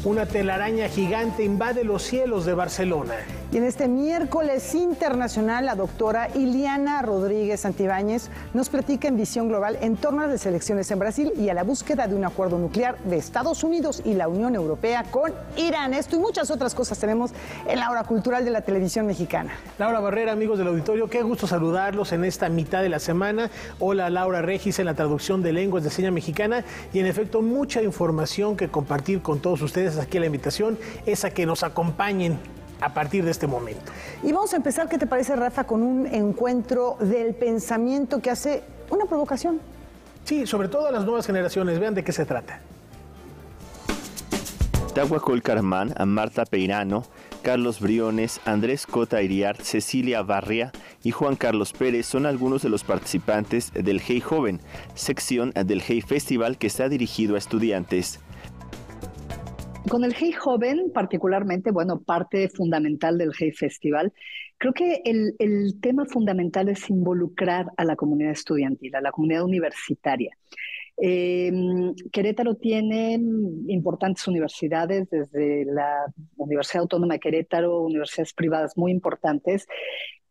Una telaraña gigante invade los cielos de Barcelona. Y en este miércoles internacional, la doctora Iliana Rodríguez Santibáñez nos platica en Visión Global en torno a las elecciones en Brasil y a la búsqueda de un acuerdo nuclear de Estados Unidos y la Unión Europea con Irán. Esto y muchas otras cosas tenemos en la hora cultural de la televisión mexicana. Laura Barrera, amigos del auditorio, qué gusto saludarlos en esta mitad de la semana. Hola, Laura Regis en la traducción de lenguas de señas mexicana y en efecto mucha información que compartir con todos ustedes. Aquí la invitación es a que nos acompañen a partir de este momento. Y vamos a empezar, ¿qué te parece, Rafa, con un encuentro del pensamiento que hace una provocación? Sí, sobre todo a las nuevas generaciones. Vean de qué se trata. Tahuacol Carmán, Marta Peirano, Carlos Briones, Andrés Cota Iriart, Cecilia Barria y Juan Carlos Pérez son algunos de los participantes del Hey Joven, sección del Hey Festival que está dirigido a estudiantes. Con el Hey Joven, particularmente, parte fundamental del Hey Festival, creo que el tema fundamental es involucrar a la comunidad estudiantil, a la comunidad universitaria. Querétaro tiene importantes universidades, desde la Universidad Autónoma de Querétaro, universidades privadas muy importantes,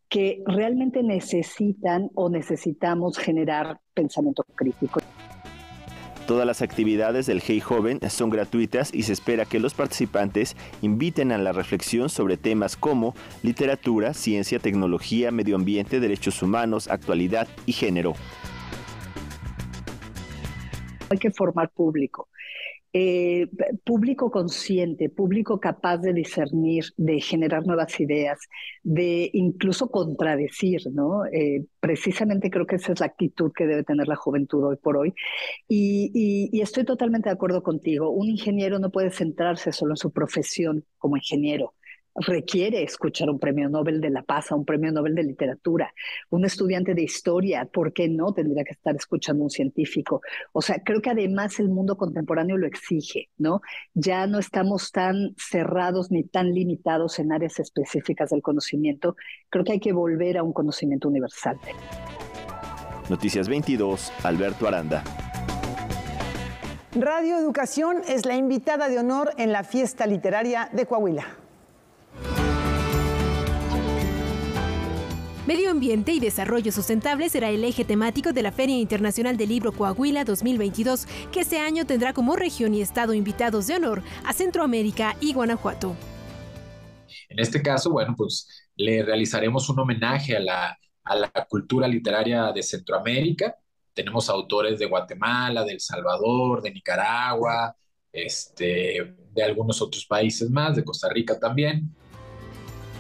que realmente necesitamos generar pensamiento crítico. Todas las actividades del Hey Joven son gratuitas y se espera que los participantes inviten a la reflexión sobre temas como literatura, ciencia, tecnología, medio ambiente, derechos humanos, actualidad y género. Hay que formar público. Público consciente, público capaz de discernir, de generar nuevas ideas, de incluso contradecir, ¿no? Precisamente creo que esa es la actitud que debe tener la juventud hoy por hoy. Y estoy totalmente de acuerdo contigo. Un ingeniero no puede centrarse solo en su profesión como ingeniero. Requiere escuchar un premio Nobel de la Paz, un premio Nobel de Literatura. Un estudiante de historia, ¿por qué no tendría que estar escuchando a un científico? O sea, creo que además el mundo contemporáneo lo exige, ¿no? Ya no estamos tan cerrados ni tan limitados en áreas específicas del conocimiento. Creo que hay que volver a un conocimiento universal. Noticias 22, Alberto Aranda. Radio Educación es la invitada de honor en la fiesta literaria de Coahuila. Medio ambiente y desarrollo sustentable será el eje temático de la Feria Internacional del Libro Coahuila 2022, que este año tendrá como región y estado invitados de honor a Centroamérica y Guanajuato. En este caso, le realizaremos un homenaje a la cultura literaria de Centroamérica. Tenemos autores de Guatemala, de El Salvador, de Nicaragua, de algunos otros países más, de Costa Rica también.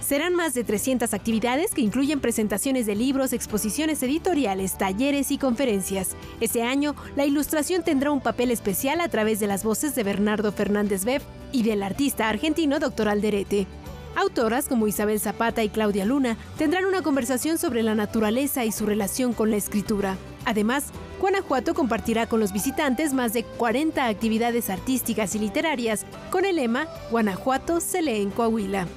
Serán más de 300 actividades que incluyen presentaciones de libros, exposiciones editoriales, talleres y conferencias. Este año, la ilustración tendrá un papel especial a través de las voces de Bernardo Fernández Beff y del artista argentino Dr. Alderete. Autoras como Isabel Zapata y Claudia Luna tendrán una conversación sobre la naturaleza y su relación con la escritura. Además, Guanajuato compartirá con los visitantes más de 40 actividades artísticas y literarias con el lema Guanajuato se lee en Coahuila.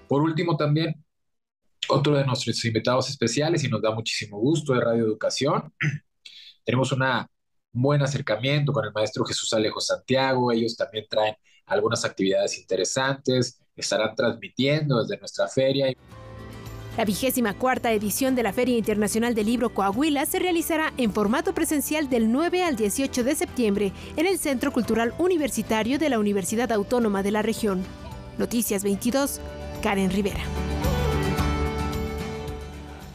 Por último, también, otro de nuestros invitados especiales, y nos da muchísimo gusto, de Radio Educación. Tenemos un buen acercamiento con el maestro Jesús Alejo Santiago. Ellos también traen algunas actividades interesantes, estarán transmitiendo desde nuestra feria. La 24ª edición de la Feria Internacional del Libro Coahuila se realizará en formato presencial del 9 al 18 de septiembre en el Centro Cultural Universitario de la Universidad Autónoma de la región. Noticias 22, Karen Rivera.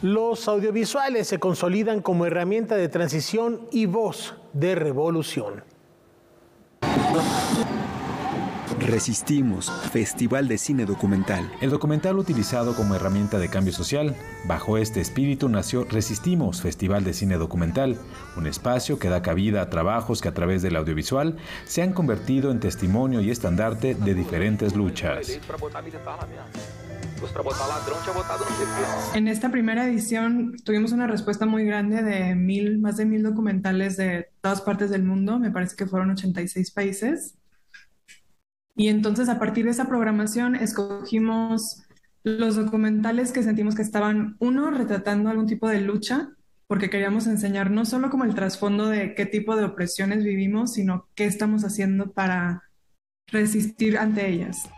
Los audiovisuales se consolidan como herramienta de transición y voz de revolución. Resistimos, Festival de Cine Documental. El documental utilizado como herramienta de cambio social. Bajo este espíritu nació Resistimos, Festival de Cine Documental, un espacio que da cabida a trabajos que a través del audiovisual se han convertido en testimonio y estandarte de diferentes luchas. En esta primera edición tuvimos una respuesta muy grande de más de 1000 documentales de todas partes del mundo. Me parece que fueron 86 países. Y entonces, a partir de esa programación, escogimos los documentales que sentimos que estaban, uno, retratando algún tipo de lucha, porque queríamos enseñar no solo como el trasfondo de qué tipo de opresiones vivimos, sino qué estamos haciendo para resistir ante ellas.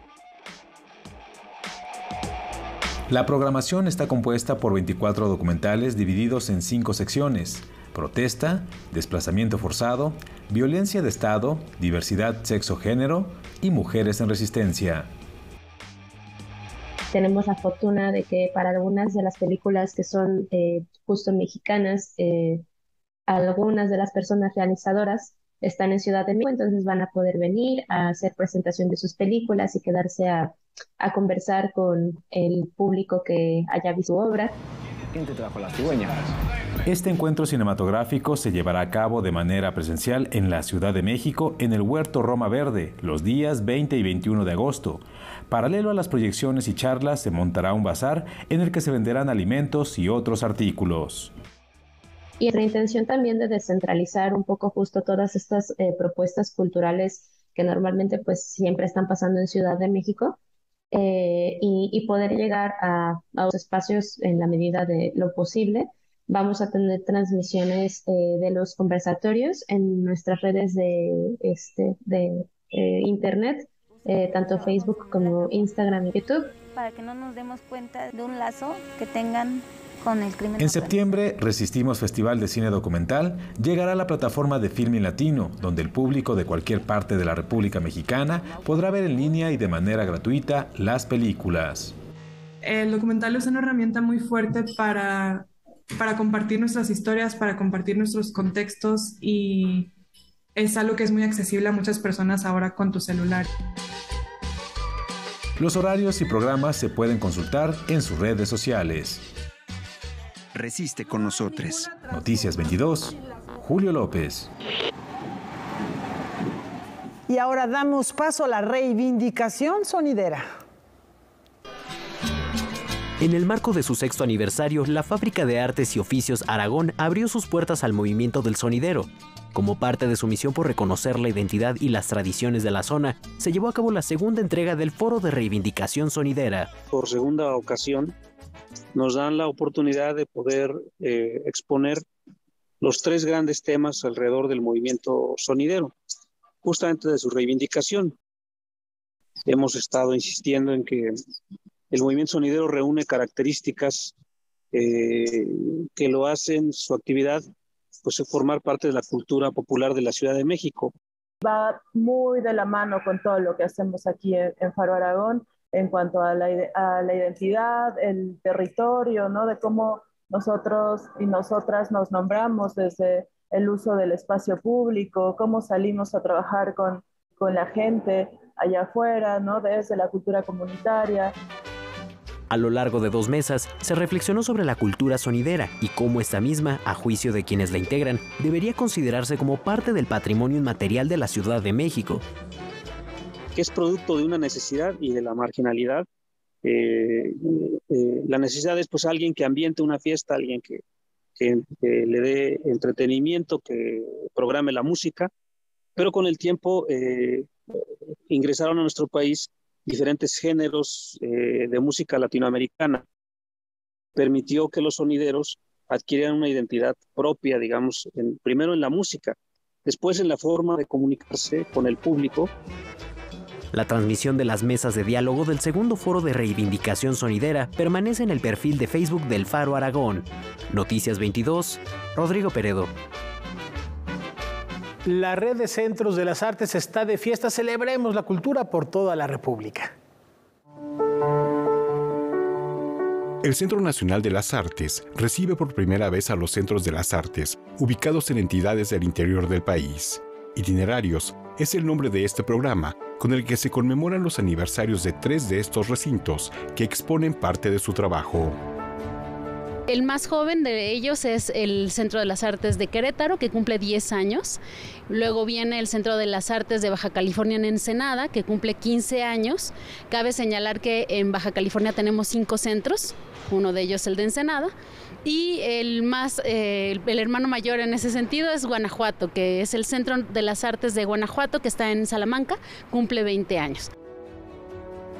La programación está compuesta por 24 documentales divididos en 5 secciones: protesta, desplazamiento forzado, violencia de Estado, diversidad sexo-género y mujeres en resistencia. Tenemos la fortuna de que para algunas de las películas que son justo mexicanas, algunas de las personas realizadoras están en Ciudad de México, entonces van a poder venir a hacer presentación de sus películas y quedarse a conversar con el público que haya visto su obra. ¿Quién te trajo la cigüeña? Este encuentro cinematográfico se llevará a cabo de manera presencial en la Ciudad de México, en el Huerto Roma Verde, los días 20 y 21 de agosto. Paralelo a las proyecciones y charlas, se montará un bazar en el que se venderán alimentos y otros artículos. Y la intención también de descentralizar un poco justo todas estas propuestas culturales que normalmente pues siempre están pasando en Ciudad de México, y poder llegar a los espacios en la medida de lo posible. Vamos a tener transmisiones de los conversatorios en nuestras redes de internet, tanto Facebook como Instagram y YouTube. Para que no nos demos cuenta de un lazo que tengan con el crimen. En septiembre, Resistimos Festival de Cine Documental llegará a la plataforma de Filmin Latino, donde el público de cualquier parte de la República Mexicana podrá ver en línea y de manera gratuita las películas. El documental es una herramienta muy fuerte para compartir nuestras historias, para compartir nuestros contextos, y es algo que es muy accesible a muchas personas ahora con tu celular. Los horarios y programas se pueden consultar en sus redes sociales. Resiste con nosotros. Noticias 22, Julio López. Y ahora damos paso a la reivindicación sonidera. En el marco de su 6º aniversario, la Fábrica de Artes y Oficios Aragón abrió sus puertas al movimiento del sonidero. Como parte de su misión por reconocer la identidad y las tradiciones de la zona, se llevó a cabo la segunda entrega del Foro de Reivindicación Sonidera. Por segunda ocasión, nos dan la oportunidad de poder exponer los 3 grandes temas alrededor del movimiento sonidero, justamente de su reivindicación. Hemos estado insistiendo en que el movimiento sonidero reúne características que lo hacen su actividad, pues formar parte de la cultura popular de la Ciudad de México. Va muy de la mano con todo lo que hacemos aquí en Faro Aragón, en cuanto a la identidad, el territorio, ¿no? De cómo nosotros y nosotras nos nombramos desde el uso del espacio público, cómo salimos a trabajar con la gente allá afuera, ¿no? Desde la cultura comunitaria. A lo largo de 2 mesas, se reflexionó sobre la cultura sonidera y cómo esta misma, a juicio de quienes la integran, debería considerarse como parte del patrimonio inmaterial de la Ciudad de México. Que es producto de una necesidad y de la marginalidad. La necesidad es pues alguien que ambiente una fiesta, alguien que le dé entretenimiento, que programe la música, pero con el tiempo ingresaron a nuestro país diferentes géneros de música latinoamericana. Permitió que los sonideros adquirieran una identidad propia, digamos, primero en la música, después en la forma de comunicarse con el público. La transmisión de las mesas de diálogo del segundo Foro de Reivindicación Sonidera permanece en el perfil de Facebook del Faro Aragón. Noticias 22, Rodrigo Peredo. La Red de Centros de las Artes está de fiesta. Celebremos la cultura por toda la República. El Centro Nacional de las Artes recibe por primera vez a los Centros de las Artes, ubicados en entidades del interior del país. Itinerarios es el nombre de este programa, con el que se conmemoran los aniversarios de 3 de estos recintos que exponen parte de su trabajo. El más joven de ellos es el Centro de las Artes de Querétaro, que cumple 10 años. Luego viene el Centro de las Artes de Baja California en Ensenada, que cumple 15 años. Cabe señalar que en Baja California tenemos 5 centros, uno de ellos el de Ensenada. Y el hermano mayor en ese sentido es Guanajuato, que es el Centro de las Artes de Guanajuato, que está en Salamanca, cumple 20 años.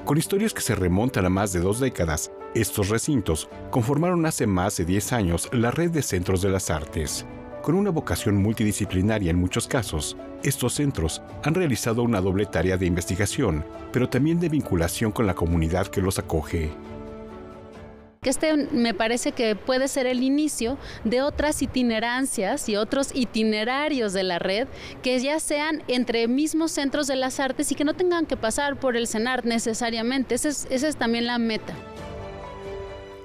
Con historias que se remontan a más de 2 décadas, estos recintos conformaron hace más de 10 años la Red de Centros de las Artes. Con una vocación multidisciplinaria en muchos casos, estos centros han realizado una doble tarea de investigación, pero también de vinculación con la comunidad que los acoge. Que me parece que puede ser el inicio de otras itinerancias y otros itinerarios de la red que ya sean entre mismos centros de las artes y que no tengan que pasar por el CENART necesariamente. Esa es también la meta.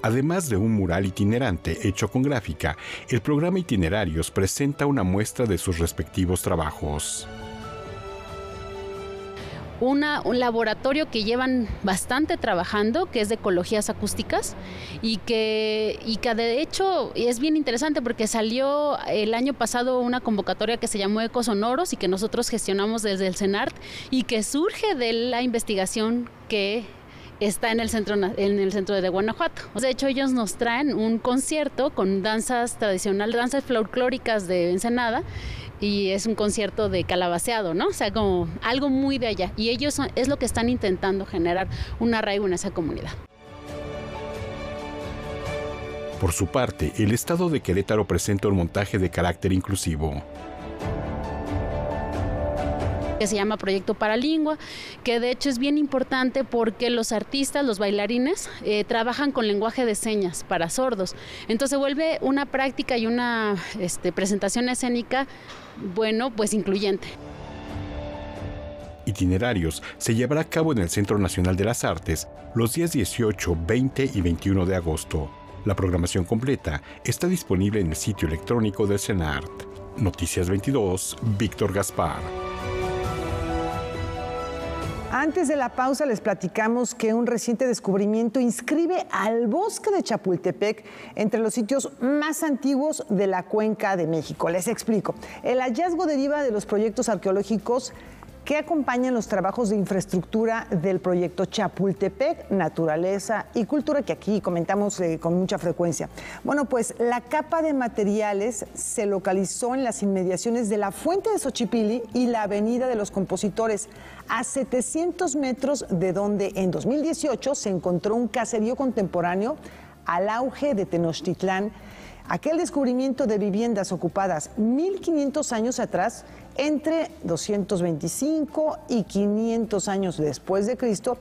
Además de un mural itinerante hecho con gráfica, el programa Itinerarios presenta una muestra de sus respectivos trabajos. Un laboratorio que llevan bastante trabajando, que es de ecologías acústicas y que de hecho es bien interesante porque salió el año pasado una convocatoria que se llamó Ecosonoros y que nosotros gestionamos desde el CENART y que surge de la investigación que está en el centro de Guanajuato. De hecho, ellos nos traen un concierto con danzas tradicionales, danzas folclóricas de Ensenada, y es un concierto de calabaceado, ¿no? O sea, como algo muy de allá. Y ellos es lo que están intentando generar un arraigo en esa comunidad. Por su parte, el Estado de Querétaro presenta un montaje de carácter inclusivo. Que se llama Proyecto Paralingua, que de hecho es bien importante porque los artistas, los bailarines, trabajan con lenguaje de señas para sordos. Entonces vuelve una práctica y una presentación escénica, bueno, pues incluyente. Itinerarios se llevará a cabo en el Centro Nacional de las Artes los días 18, 20 y 21 de agosto. La programación completa está disponible en el sitio electrónico del CENART. Noticias 22, Víctor Gaspar. Antes de la pausa les platicamos que un reciente descubrimiento inscribe al bosque de Chapultepec entre los sitios más antiguos de la Cuenca de México. Les explico. El hallazgo deriva de los proyectos arqueológicos que acompañan los trabajos de infraestructura del proyecto Chapultepec, Naturaleza y Cultura, que aquí comentamos con mucha frecuencia. Bueno, pues la capa de materiales se localizó en las inmediaciones de la Fuente de Xochipilli y la Avenida de los Compositores, a 700 metros de donde en 2018 se encontró un caserío contemporáneo al auge de Tenochtitlán. Aquel descubrimiento de viviendas ocupadas 1500 años atrás, entre 225 y 500 años después de Cristo,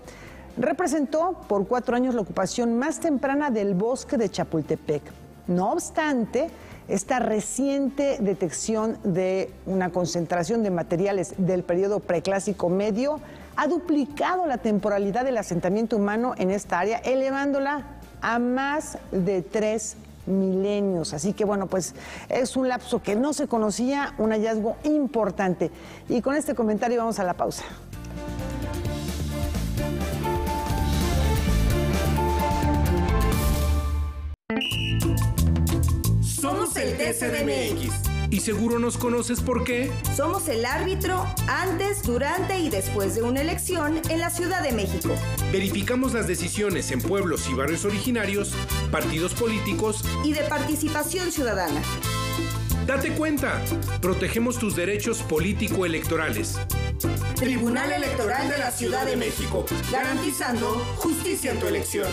representó por 4 años la ocupación más temprana del bosque de Chapultepec. No obstante, esta reciente detección de una concentración de materiales del periodo preclásico medio ha duplicado la temporalidad del asentamiento humano en esta área, elevándola a más de 3 milenios. Así que bueno, pues es un lapso que no se conocía, un hallazgo importante. Y con este comentario vamos a la pausa. Somos el TCDMX. Y seguro nos conoces ¿por qué? Somos el árbitro antes, durante y después de una elección en la Ciudad de México. Verificamos las decisiones en pueblos y barrios originarios, partidos políticos y de participación ciudadana. Date cuenta, protegemos tus derechos político-electorales. Tribunal Electoral de la Ciudad de México, garantizando justicia en tu elección.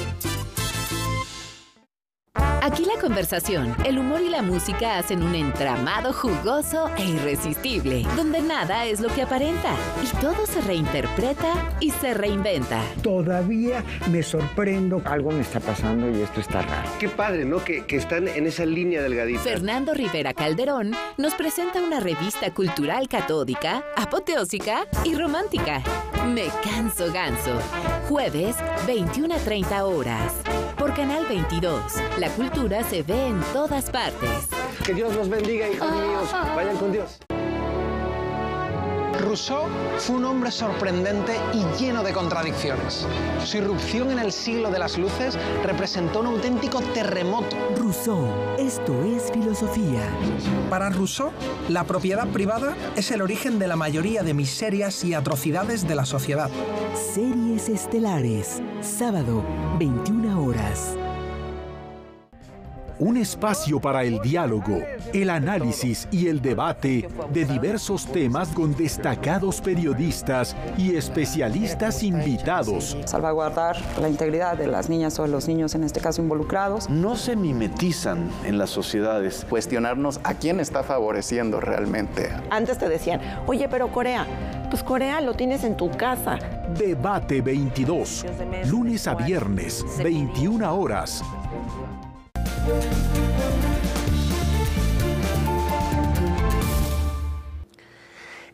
Aquí la conversación, el humor y la música hacen un entramado jugoso e irresistible, donde nada es lo que aparenta y todo se reinterpreta y se reinventa. Todavía me sorprendo. Algo me está pasando y esto está raro. Qué padre, ¿no? Que están en esa línea delgadita. Fernando Rivera Calderón nos presenta una revista cultural catódica, apoteósica y romántica. Me canso ganso. Jueves, 21 a 30 horas. Por Canal 22. La cultura se ve en todas partes. Que Dios los bendiga, hijos míos. Vayan con Dios. Rousseau fue un hombre sorprendente y lleno de contradicciones. Su irrupción en el siglo de las luces representó un auténtico terremoto. Rousseau, esto es filosofía. Para Rousseau, la propiedad privada es el origen de la mayoría de miserias y atrocidades de la sociedad. Series estelares, sábado, 21 horas. Un espacio para el diálogo, el análisis y el debate de diversos temas con destacados periodistas y especialistas invitados. Salvaguardar la integridad de las niñas o de los niños, en este caso involucrados. No se mimetizan en las sociedades. Cuestionarnos a quién está favoreciendo realmente. Antes te decían, oye, pero Corea, pues Corea lo tienes en tu casa. Debate 22, lunes a viernes, 21 horas.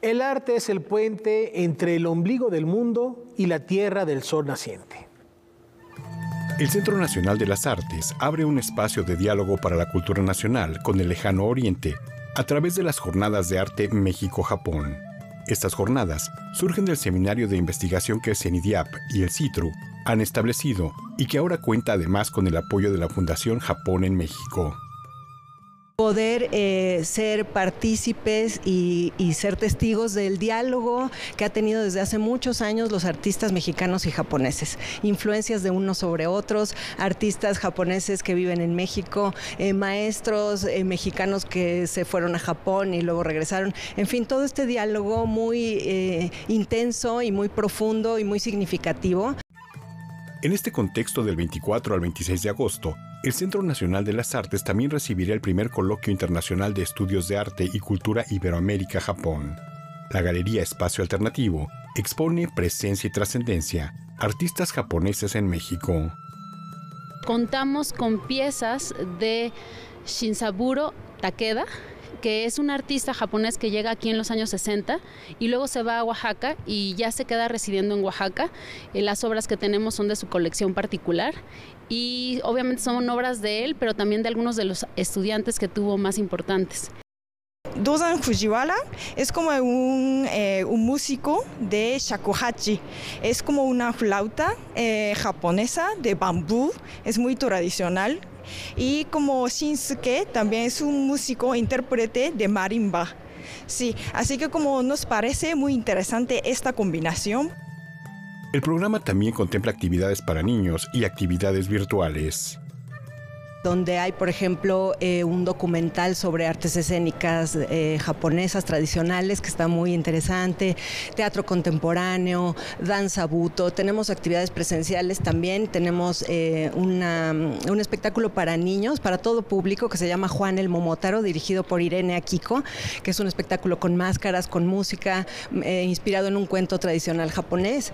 El arte es el puente entre el ombligo del mundo y la tierra del sol naciente. El Centro Nacional de las Artes abre un espacio de diálogo para la cultura nacional con el lejano oriente a través de las Jornadas de Arte México-Japón. Estas jornadas surgen del seminario de investigación que el CENIDIAP y el CITRU han establecido y que ahora cuenta además con el apoyo de la Fundación Japón en México. Poder ser partícipes y ser testigos del diálogo que ha tenido desde hace muchos años los artistas mexicanos y japoneses. Influencias de unos sobre otros, artistas japoneses que viven en México, maestros mexicanos que se fueron a Japón y luego regresaron. En fin, todo este diálogo muy intenso y muy profundo y muy significativo. En este contexto, del 24 al 26 de agosto, el Centro Nacional de las Artes también recibirá el primer Coloquio Internacional de Estudios de Arte y Cultura Iberoamérica-Japón. La Galería Espacio Alternativo expone Presencia y Trascendencia, artistas japoneses en México. Contamos con piezas de Shinsaburo Takeda, que es un artista japonés que llega aquí en los años 60 y luego se va a Oaxaca y ya se queda residiendo en Oaxaca. Las obras que tenemos son de su colección particular y obviamente son obras de él, pero también de algunos de los estudiantes que tuvo más importantes. Dozan Fujiwara es como un músico de shakuhachi, es como una flauta japonesa de bambú, es muy tradicional. Y como Shinsuke también es un músico intérprete de marimba. Sí, así que como nos parece muy interesante esta combinación. El programa también contempla actividades para niños y actividades virtuales. Donde hay, por ejemplo, un documental sobre artes escénicas japonesas tradicionales que está muy interesante, teatro contemporáneo, danza buto, tenemos actividades presenciales también, tenemos un espectáculo para niños, para todo público, que se llama Juan el Momotaro, dirigido por Irene Akiko, que es un espectáculo con máscaras, con música, inspirado en un cuento tradicional japonés.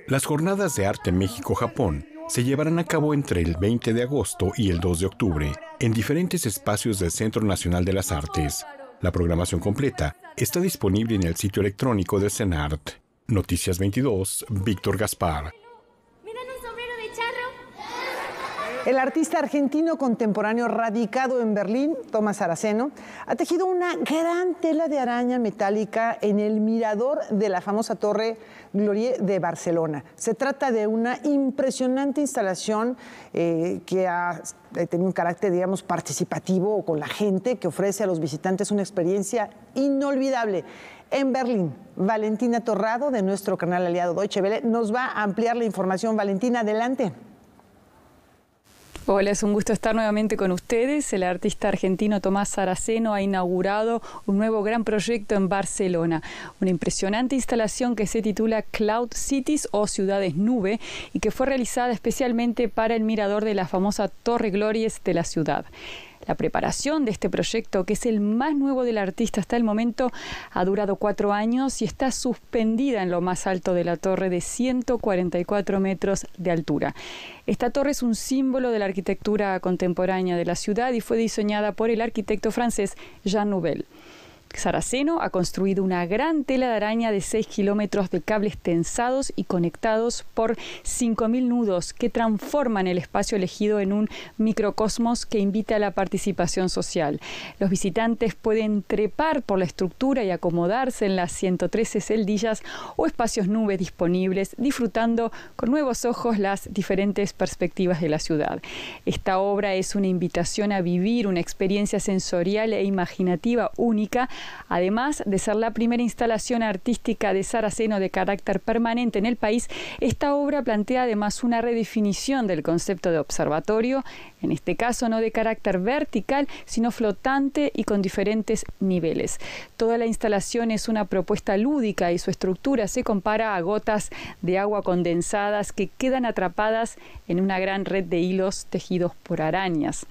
Las Jornadas de Arte México-Japón se llevarán a cabo entre el 20 de agosto y el 2 de octubre en diferentes espacios del Centro Nacional de las Artes. La programación completa está disponible en el sitio electrónico de CENART. Noticias 22, Víctor Gaspar. El artista argentino contemporáneo radicado en Berlín, Tomás Saraceno, ha tejido una gran tela de araña metálica en el mirador de la famosa Torre Glorie de Barcelona. Se trata de una impresionante instalación que ha tenido un carácter, digamos, participativo con la gente, que ofrece a los visitantes una experiencia inolvidable. En Berlín, Valentina Torrado, de nuestro canal aliado Deutsche Welle, nos va a ampliar la información. Valentina, adelante. Hola, es un gusto estar nuevamente con ustedes. El artista argentino Tomás Saraceno ha inaugurado un nuevo gran proyecto en Barcelona, una impresionante instalación que se titula Cloud Cities o Ciudades Nube y que fue realizada especialmente para el mirador de la famosa Torre Glories de la ciudad. La preparación de este proyecto, que es el más nuevo del artista hasta el momento, ha durado 4 años y está suspendida en lo más alto de la torre de 144 metros de altura. Esta torre es un símbolo de la arquitectura contemporánea de la ciudad y fue diseñada por el arquitecto francés Jean Nouvel. Saraceno ha construido una gran tela de araña de 6 kilómetros de cables tensados y conectados por 5.000 nudos que transforman el espacio elegido en un microcosmos que invita a la participación social. Los visitantes pueden trepar por la estructura y acomodarse en las 113 celdillas o espacios nubes disponibles, disfrutando con nuevos ojos las diferentes perspectivas de la ciudad. Esta obra es una invitación a vivir una experiencia sensorial e imaginativa única Además de ser la primera instalación artística de Saraceno de carácter permanente en el país, esta obra plantea además una redefinición del concepto de observatorio, en este caso no de carácter vertical, sino flotante y con diferentes niveles. Toda la instalación es una propuesta lúdica y su estructura se compara a gotas de agua condensadas que quedan atrapadas en una gran red de hilos tejidos por arañas.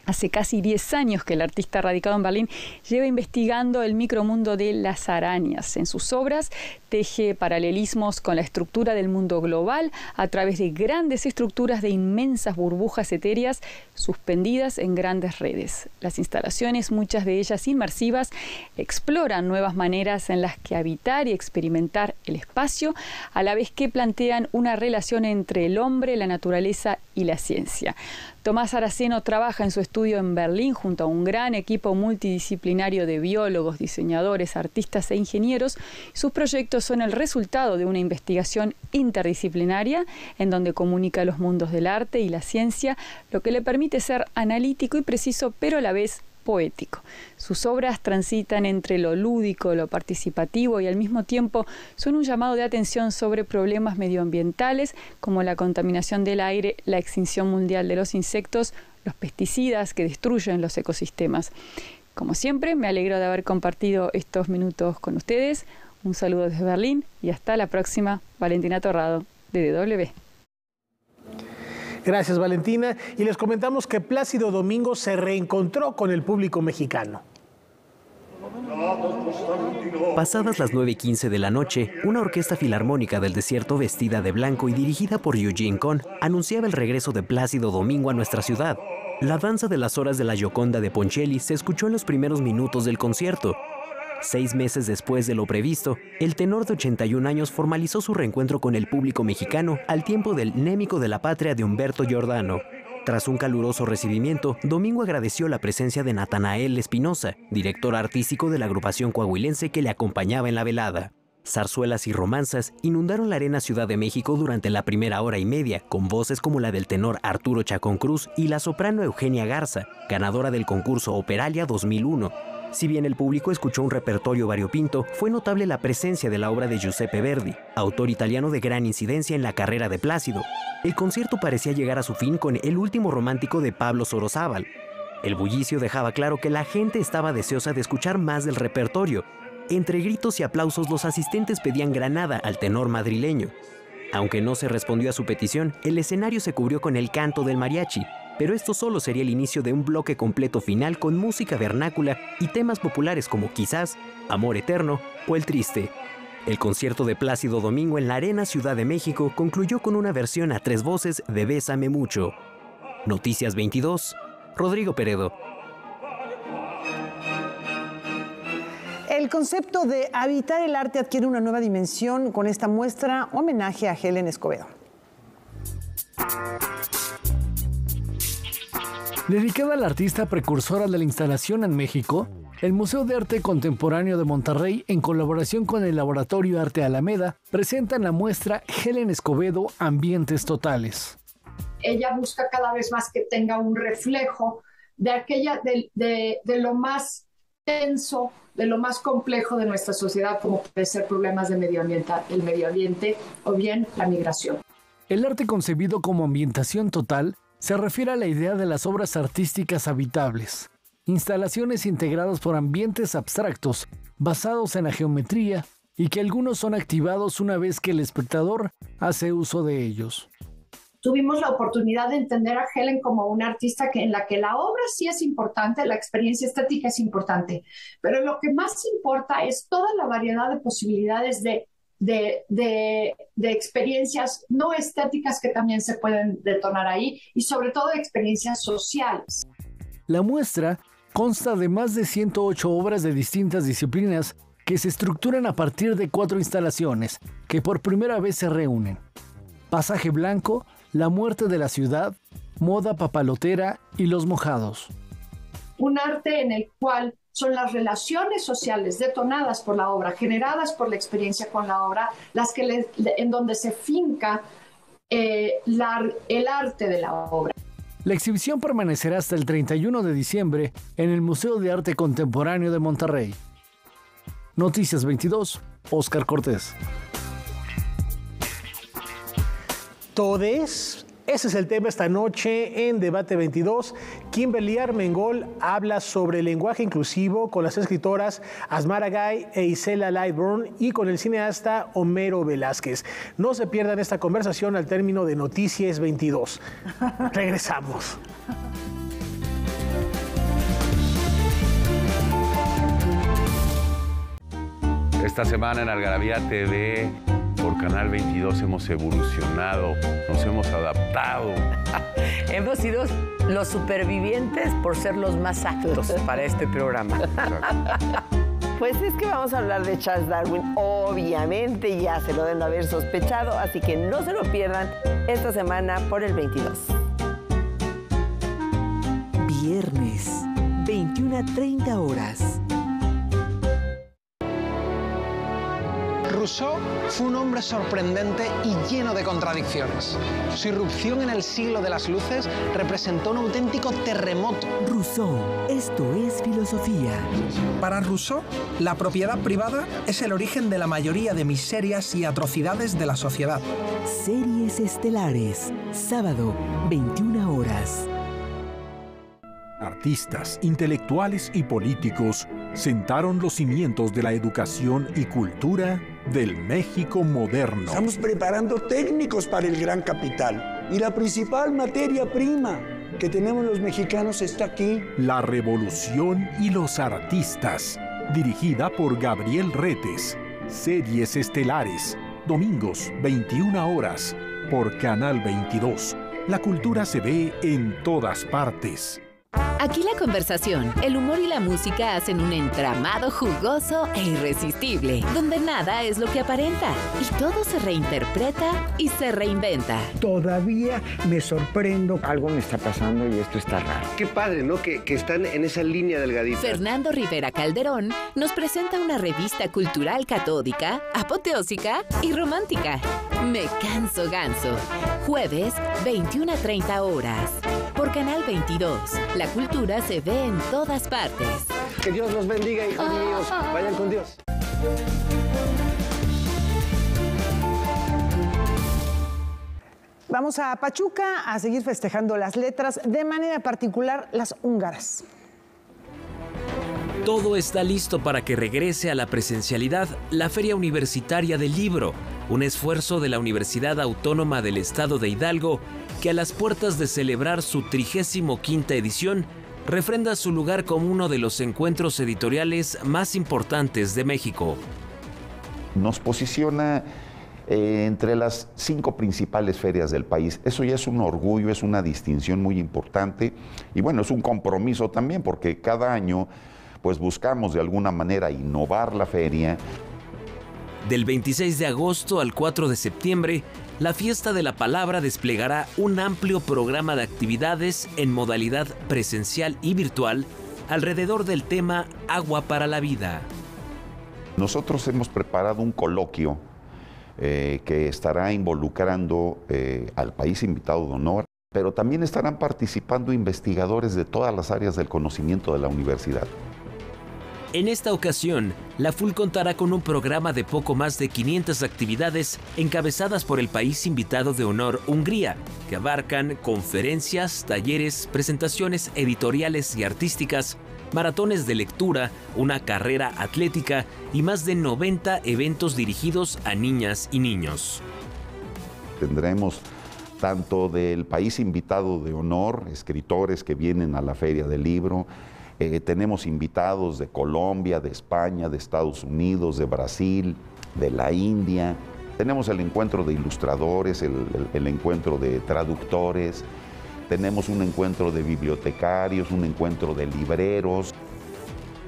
Hace casi 10 años que el artista radicado en Berlín lleva investigando el micromundo de las arañas. En sus obras teje paralelismos con la estructura del mundo global a través de grandes estructuras de inmensas burbujas etéreas suspendidas en grandes redes. Las instalaciones, muchas de ellas inmersivas, exploran nuevas maneras en las que habitar y experimentar el espacio, a la vez que plantean una relación entre el hombre, la naturaleza y la ciencia. Tomás Saraceno trabaja en su estudio en Berlín junto a un gran equipo multidisciplinario de biólogos, diseñadores, artistas e ingenieros. Sus proyectos son el resultado de una investigación interdisciplinaria en donde comunica los mundos del arte y la ciencia, lo que le permite ser analítico y preciso, pero a la vez poético. Sus obras transitan entre lo lúdico, lo participativo y al mismo tiempo son un llamado de atención sobre problemas medioambientales como la contaminación del aire, la extinción mundial de los insectos, los pesticidas que destruyen los ecosistemas. Como siempre, me alegro de haber compartido estos minutos con ustedes. Un saludo desde Berlín y hasta la próxima. Valentina Torrado, de DW. Gracias, Valentina. Y les comentamos que Plácido Domingo se reencontró con el público mexicano. Pasadas las 9:15 de la noche, una orquesta filarmónica del desierto vestida de blanco y dirigida por Eugene Kohn anunciaba el regreso de Plácido Domingo a nuestra ciudad. La danza de las horas de la Gioconda de Ponchielli se escuchó en los primeros minutos del concierto. 6 meses después de lo previsto, el tenor de 81 años formalizó su reencuentro con el público mexicano al tiempo del Némico de la Patria de Humberto Giordano. Tras un caluroso recibimiento, Domingo agradeció la presencia de Natanael Espinosa, director artístico de la agrupación coahuilense que le acompañaba en la velada. Zarzuelas y romanzas inundaron la Arena Ciudad de México durante la primera hora y media, con voces como la del tenor Arturo Chacón Cruz y la soprano Eugenia Garza, ganadora del concurso Operalia 2001. Si bien el público escuchó un repertorio variopinto, fue notable la presencia de la obra de Giuseppe Verdi, autor italiano de gran incidencia en la carrera de Plácido. El concierto parecía llegar a su fin con El último romántico de Pablo Sorozábal. El bullicio dejaba claro que la gente estaba deseosa de escuchar más del repertorio. Entre gritos y aplausos, los asistentes pedían Granada al tenor madrileño. Aunque no se respondió a su petición, el escenario se cubrió con el canto del mariachi, pero esto solo sería el inicio de un bloque completo final con música vernácula y temas populares como Quizás, Amor Eterno o El Triste. El concierto de Plácido Domingo en la Arena Ciudad de México concluyó con una versión a 3 voces de Bésame Mucho. Noticias 22, Rodrigo Peredo. El concepto de habitar el arte adquiere una nueva dimensión con esta muestra homenaje a Helen Escobedo. Dedicada al artista precursora de la instalación en México, el Museo de Arte Contemporáneo de Monterrey, en colaboración con el Laboratorio Arte Alameda, presentan la muestra Helen Escobedo Ambientes Totales. Ella busca cada vez más que tenga un reflejo de lo más tenso, de lo más complejo de nuestra sociedad, como puede ser problemas de el medio ambiente o bien la migración. El arte concebido como ambientación total se refiere a la idea de las obras artísticas habitables, instalaciones integradas por ambientes abstractos basados en la geometría y que algunos son activados una vez que el espectador hace uso de ellos. Tuvimos la oportunidad de entender a Helen como una artista en la que la obra sí es importante, la experiencia estética es importante, pero lo que más importa es toda la variedad de posibilidades de experiencias no estéticas que también se pueden detonar ahí y sobre todo de experiencias sociales. La muestra consta de más de 108 obras de distintas disciplinas que se estructuran a partir de 4 instalaciones que por primera vez se reúnen: Pasaje Blanco, La muerte de la ciudad, Moda papalotera y Los mojados. Un arte en el cual son las relaciones sociales detonadas por la obra, generadas por la experiencia con la obra, las que en donde se finca el arte de la obra. La exhibición permanecerá hasta el 31 de diciembre en el Museo de Arte Contemporáneo de Monterrey. Noticias 22, Oscar Cortés. Todes. Ese es el tema esta noche en Debate 22. Kimberly Armengol habla sobre el lenguaje inclusivo con las escritoras Asmara Gay e Isela Lightburn y con el cineasta Homero Velázquez. No se pierdan esta conversación al término de Noticias 22. Regresamos. Esta semana en Algarabía TV, por Canal 22, hemos evolucionado, nos hemos adaptado. Hemos sido los supervivientes por ser los más aptos para este programa. Pues es que vamos a hablar de Charles Darwin, obviamente ya se lo deben haber sospechado, así que no se lo pierdan esta semana por el 22. Viernes, 21:30 horas. Rousseau fue un hombre sorprendente y lleno de contradicciones. Su irrupción en el siglo de las luces representó un auténtico terremoto. Rousseau, esto es filosofía. Para Rousseau, la propiedad privada es el origen de la mayoría de miserias y atrocidades de la sociedad. Series estelares, sábado, 21 horas. Artistas, intelectuales y políticos sentaron los cimientos de la educación y cultura del México moderno. Estamos preparando técnicos para el gran capital. Y la principal materia prima que tenemos los mexicanos está aquí. La revolución y los artistas, dirigida por Gabriel Retes. Series estelares, domingos, 21 horas, por Canal 22. La cultura se ve en todas partes. Aquí la conversación, el humor y la música hacen un entramado jugoso e irresistible, donde nada es lo que aparenta y todo se reinterpreta y se reinventa. Todavía me sorprendo. Algo me está pasando y esto está raro. Qué padre, ¿no? Que están en esa línea delgadita. Fernando Rivera Calderón nos presenta una revista cultural catódica, apoteósica y romántica. Me canso ganso. Jueves, 21:30 horas. Por Canal 22. La cultura se ve en todas partes. Que Dios los bendiga, hijos míos. Vayan con Dios. Vamos a Pachuca a seguir festejando las letras, de manera particular las húngaras. Todo está listo para que regrese a la presencialidad la Feria Universitaria del Libro, un esfuerzo de la Universidad Autónoma del Estado de Hidalgo que a las puertas de celebrar su 35ª edición refrenda su lugar como uno de los encuentros editoriales más importantes de México. Nos posiciona entre las 5 principales ferias del país. Eso ya es un orgullo, es una distinción muy importante y bueno, es un compromiso también porque cada año pues buscamos de alguna manera innovar la feria. Del 26 de agosto al 4 de septiembre, la Fiesta de la Palabra desplegará un amplio programa de actividades en modalidad presencial y virtual alrededor del tema Agua para la Vida. Nosotros hemos preparado un coloquio que estará involucrando al país invitado de honor, pero también estarán participando investigadores de todas las áreas del conocimiento de la universidad. En esta ocasión, la FUL contará con un programa de poco más de 500 actividades encabezadas por el país invitado de honor, Hungría, que abarcan conferencias, talleres, presentaciones editoriales y artísticas, maratones de lectura, una carrera atlética y más de 90 eventos dirigidos a niñas y niños. Tendremos tanto del país invitado de honor, escritores que vienen a la Feria del Libro. Tenemos invitados de Colombia, de España, de Estados Unidos, de Brasil, de la India. Tenemos el encuentro de ilustradores, el encuentro de traductores. Tenemos un encuentro de bibliotecarios, un encuentro de libreros.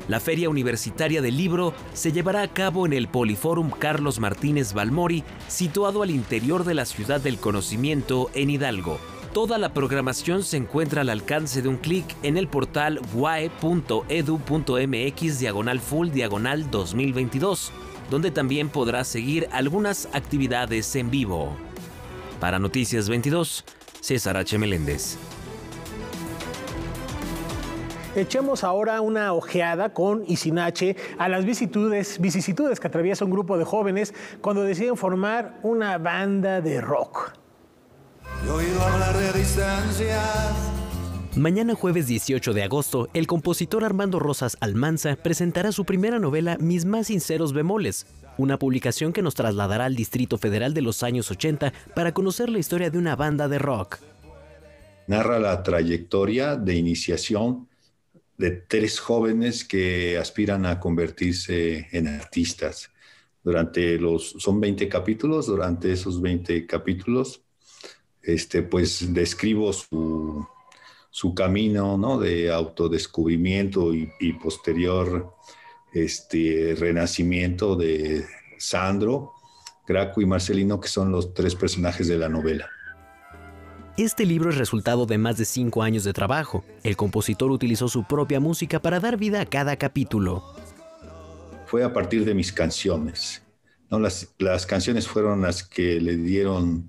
La Feria Universitaria del Libro se llevará a cabo en el Poliforum Carlos Martínez Balmori, situado al interior de la Ciudad del Conocimiento en Hidalgo. Toda la programación se encuentra al alcance de un clic en el portal uae.edu.mx/FUL/2022, donde también podrá seguir algunas actividades en vivo. Para Noticias 22, César H. Meléndez. Echemos ahora una ojeada con y sin H a las vicisitudes que atraviesa un grupo de jóvenes cuando deciden formar una banda de rock. He oído hablar de distancias. Mañana jueves 18 de agosto, el compositor Armando Rosas Almanza presentará su primera novela Mis más sinceros bemoles, una publicación que nos trasladará al Distrito Federal de los años 80 para conocer la historia de una banda de rock. Narra la trayectoria de iniciación de 3 jóvenes que aspiran a convertirse en artistas. Son 20 capítulos, durante esos 20 capítulos, pues describo su camino, ¿no?, de autodescubrimiento y posterior renacimiento de Sandro, Graco y Marcelino, que son los 3 personajes de la novela. Este libro es resultado de más de 5 años de trabajo. El compositor utilizó su propia música para dar vida a cada capítulo. Fue a partir de mis canciones, ¿no? Las canciones fueron las que le dieron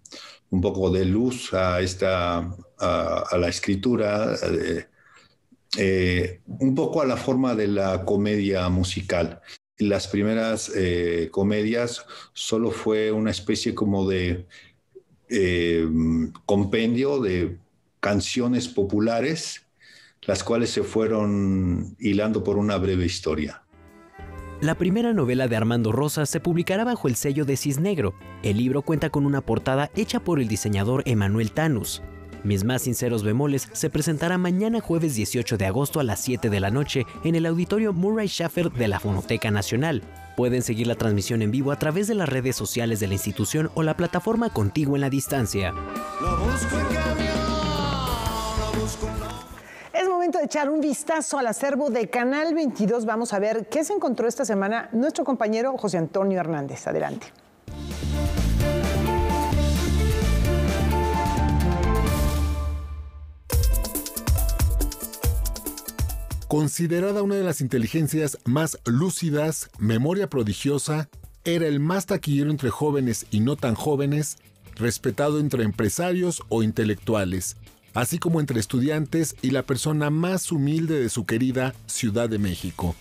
un poco de luz a la escritura, un poco a la forma de la comedia musical. Las primeras comedias solo fue una especie como de compendio de canciones populares, las cuales se fueron hilando por una breve historia. La primera novela de Armando Rosas se publicará bajo el sello de Cisnegro. El libro cuenta con una portada hecha por el diseñador Emanuel Tanus. Mis más sinceros bemoles se presentará mañana jueves 18 de agosto a las 7 de la noche en el auditorio Murray Schaffer de la Fonoteca Nacional. Pueden seguir la transmisión en vivo a través de las redes sociales de la institución o la plataforma Contigo en la Distancia. Es momento de echar un vistazo al acervo de Canal 22. Vamos a ver qué se encontró esta semana nuestro compañero José Antonio Hernández. Adelante. Considerada una de las inteligencias más lúcidas, memoria prodigiosa, era el más taquillero entre jóvenes y no tan jóvenes, respetado entre empresarios o intelectuales, así como entre estudiantes y la persona más humilde de su querida Ciudad de México.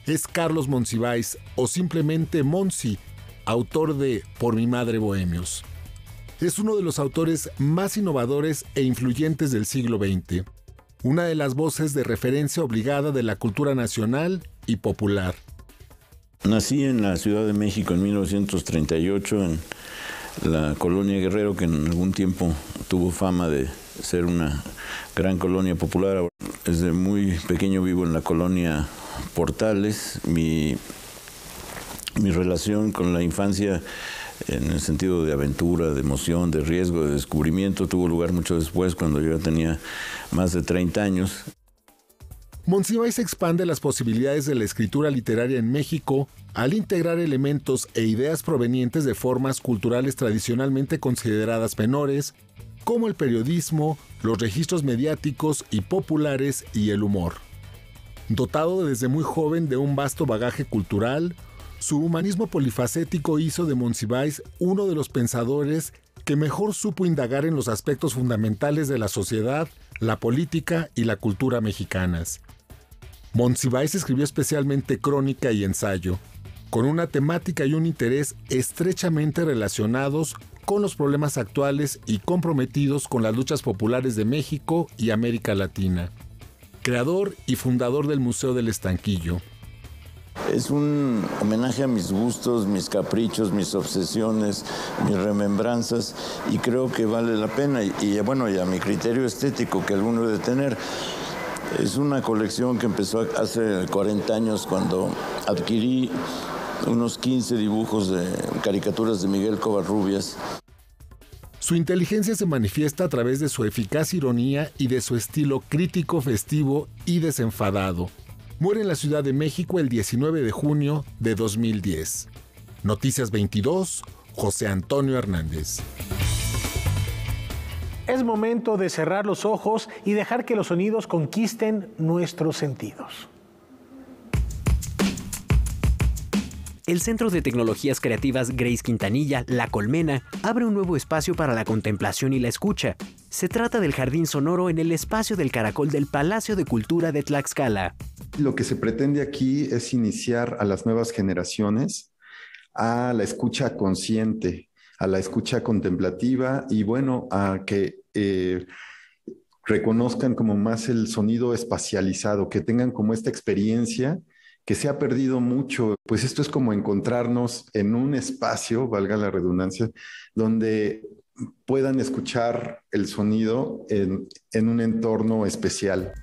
Es Carlos Monsiváis, o simplemente Monsi, autor de Por mi madre Bohemios. Es uno de los autores más innovadores e influyentes del siglo XX. Una de las voces de referencia obligada de la cultura nacional y popular. Nací en la Ciudad de México en 1938, en la colonia Guerrero, que en algún tiempo tuvo fama de ser una gran colonia popular. Desde muy pequeño vivo en la colonia Portales. Mi relación con la infancia, en el sentido de aventura, de emoción, de riesgo, de descubrimiento, tuvo lugar mucho después, cuando yo ya tenía más de 30 años. Monsiváis expande las posibilidades de la escritura literaria en México al integrar elementos e ideas provenientes de formas culturales tradicionalmente consideradas menores, como el periodismo, los registros mediáticos y populares y el humor. Dotado desde muy joven de un vasto bagaje cultural, su humanismo polifacético hizo de Monsiváis uno de los pensadores que mejor supo indagar en los aspectos fundamentales de la sociedad, la política y la cultura mexicanas. Monsiváis escribió especialmente crónica y ensayo, con una temática y un interés estrechamente relacionados con los problemas actuales y comprometidos con las luchas populares de México y América Latina. Creador y fundador del Museo del Estanquillo. Es un homenaje a mis gustos, mis caprichos, mis obsesiones, mis remembranzas, y creo que vale la pena, y a mi criterio estético que alguno debe tener. Es una colección que empezó hace 40 años, cuando adquirí unos 15 dibujos de caricaturas de Miguel Covarrubias. Su inteligencia se manifiesta a través de su eficaz ironía y de su estilo crítico, festivo y desenfadado. Muere en la Ciudad de México el 19 de junio de 2010. Noticias 22, José Antonio Hernández. Es momento de cerrar los ojos y dejar que los sonidos conquisten nuestros sentidos. el Centro de Tecnologías Creativas Grace Quintanilla, La Colmena, abre un nuevo espacio para la contemplación y la escucha. Se trata del Jardín Sonoro en el espacio del Caracol del Palacio de Cultura de Tlaxcala. Lo que se pretende aquí es iniciar a las nuevas generaciones a la escucha consciente, a la escucha contemplativa y bueno, a que reconozcan como más el sonido espacializado, que tengan como esta experiencia que se ha perdido mucho. Pues esto es como encontrarnos en un espacio, valga la redundancia, donde puedan escuchar el sonido en un entorno especial.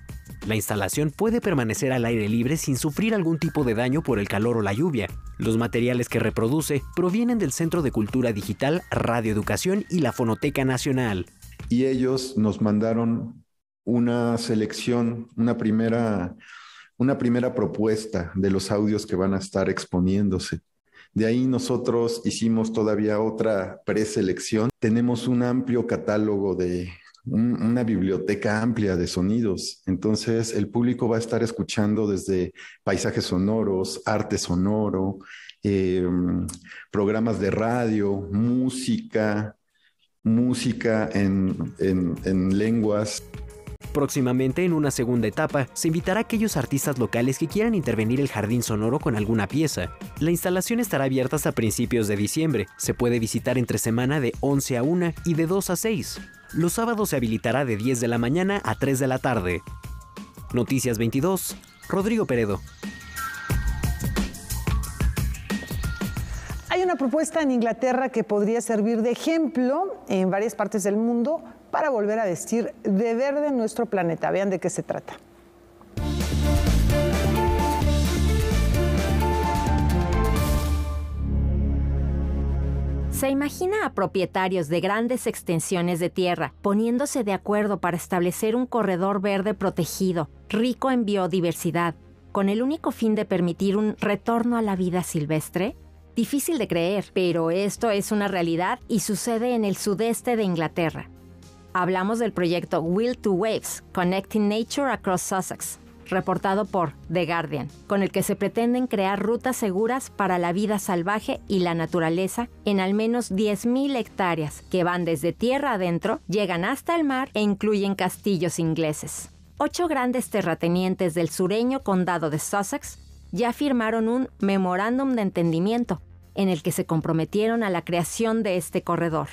La instalación puede permanecer al aire libre sin sufrir algún tipo de daño por el calor o la lluvia. Los materiales que reproduce provienen del Centro de Cultura Digital, Radioeducación y la Fonoteca Nacional. Y ellos nos mandaron una selección, una primera propuesta de los audios que van a estar exponiéndose. De ahí nosotros hicimos todavía otra preselección. Tenemos un amplio catálogo una biblioteca amplia de sonidos. Entonces el público va a estar escuchando desde paisajes sonoros, arte sonoro, programas de radio, música en lenguas. Próximamente, en una segunda etapa, se invitará a aquellos artistas locales que quieran intervenir el jardín sonoro con alguna pieza. La instalación estará abierta hasta principios de diciembre. Se puede visitar entre semana de 11 a 1 y de 2 a 6. Los sábados se habilitará de 10 de la mañana a 3 de la tarde. Noticias 22, Rodrigo Peredo. Hay una propuesta en Inglaterra que podría servir de ejemplo en varias partes del mundo para volver a vestir de verde nuestro planeta. Vean de qué se trata. Se imagina a propietarios de grandes extensiones de tierra poniéndose de acuerdo para establecer un corredor verde protegido, rico en biodiversidad, con el único fin de permitir un retorno a la vida silvestre. Difícil de creer, pero esto es una realidad y sucede en el sudeste de Inglaterra. Hablamos del proyecto Will to Waves, Connecting Nature Across Sussex, reportado por The Guardian, con el que se pretenden crear rutas seguras para la vida salvaje y la naturaleza en al menos 10.000 hectáreas, que van desde tierra adentro, llegan hasta el mar e incluyen castillos ingleses. 8 grandes terratenientes del sureño condado de Sussex ya firmaron un memorándum de entendimiento en el que se comprometieron a la creación de este corredor.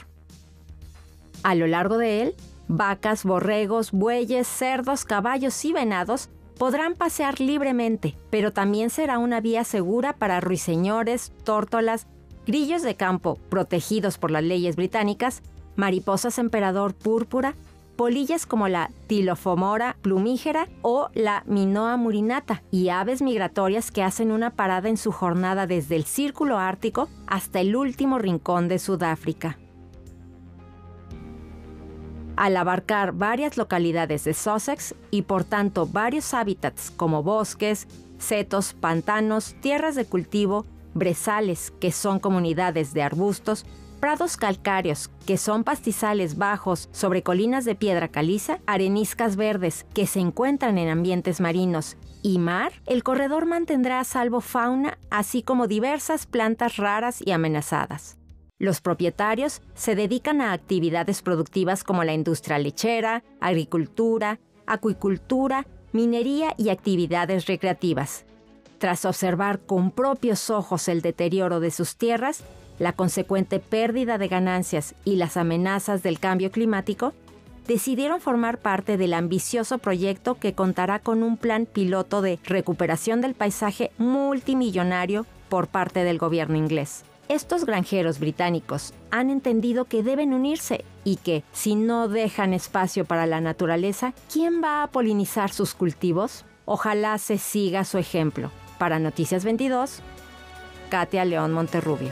A lo largo de él, vacas, borregos, bueyes, cerdos, caballos y venados podrán pasear libremente, pero también será una vía segura para ruiseñores, tórtolas, grillos de campo protegidos por las leyes británicas, mariposas emperador púrpura, polillas como la Tilofomora plumígera o la Minoa murinata y aves migratorias que hacen una parada en su jornada desde el Círculo Ártico hasta el último rincón de Sudáfrica. Al abarcar varias localidades de Sussex y por tanto varios hábitats como bosques, setos, pantanos, tierras de cultivo, brezales, que son comunidades de arbustos, prados calcáreos, que son pastizales bajos sobre colinas de piedra caliza, areniscas verdes, que se encuentran en ambientes marinos, y mar, el corredor mantendrá a salvo fauna, así como diversas plantas raras y amenazadas. Los propietarios se dedican a actividades productivas como la industria lechera, agricultura, acuicultura, minería y actividades recreativas. Tras observar con propios ojos el deterioro de sus tierras, la consecuente pérdida de ganancias y las amenazas del cambio climático, decidieron formar parte del ambicioso proyecto que contará con un plan piloto de recuperación del paisaje multimillonario por parte del gobierno inglés. Estos granjeros británicos han entendido que deben unirse y que, si no dejan espacio para la naturaleza, ¿quién va a polinizar sus cultivos? Ojalá se siga su ejemplo. Para Noticias 22, Katia León Monterrubio.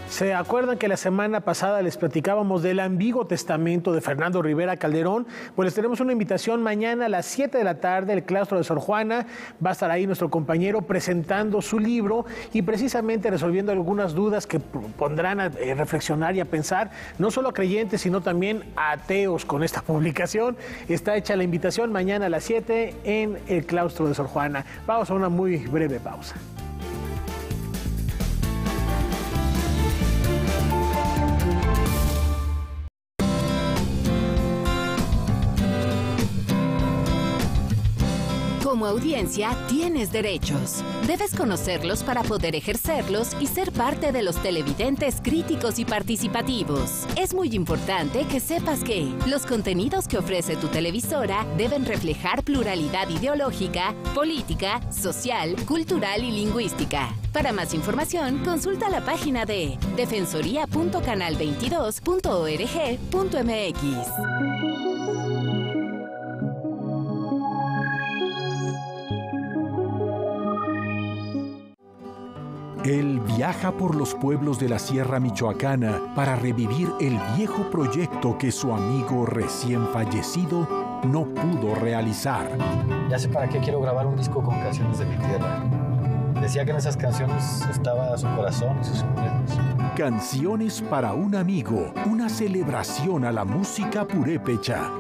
¿Se acuerdan que la semana pasada les platicábamos del ambiguo testamento de Fernando Rivera Calderón? Pues les tenemos una invitación mañana a las 7 de la tarde, el claustro de Sor Juana. Va a estar ahí nuestro compañero presentando su libro y precisamente resolviendo algunas dudas que pondrán a reflexionar y a pensar, no solo a creyentes, sino también a ateos con esta publicación. Está hecha la invitación mañana a las 7 en el claustro de Sor Juana. Vamos a una muy breve pausa. Como audiencia, tienes derechos. Debes conocerlos para poder ejercerlos y ser parte de los televidentes críticos y participativos. Es muy importante que sepas que los contenidos que ofrece tu televisora deben reflejar pluralidad ideológica, política, social, cultural y lingüística. Para más información, consulta la página de defensoría.canal22.org.mx. Él viaja por los pueblos de la Sierra Michoacana para revivir el viejo proyecto que su amigo recién fallecido no pudo realizar. Ya sé para qué quiero grabar un disco con canciones de mi tierra. Decía que en esas canciones estaba su corazón y sus secretos. Canciones para un amigo, una celebración a la música purépecha.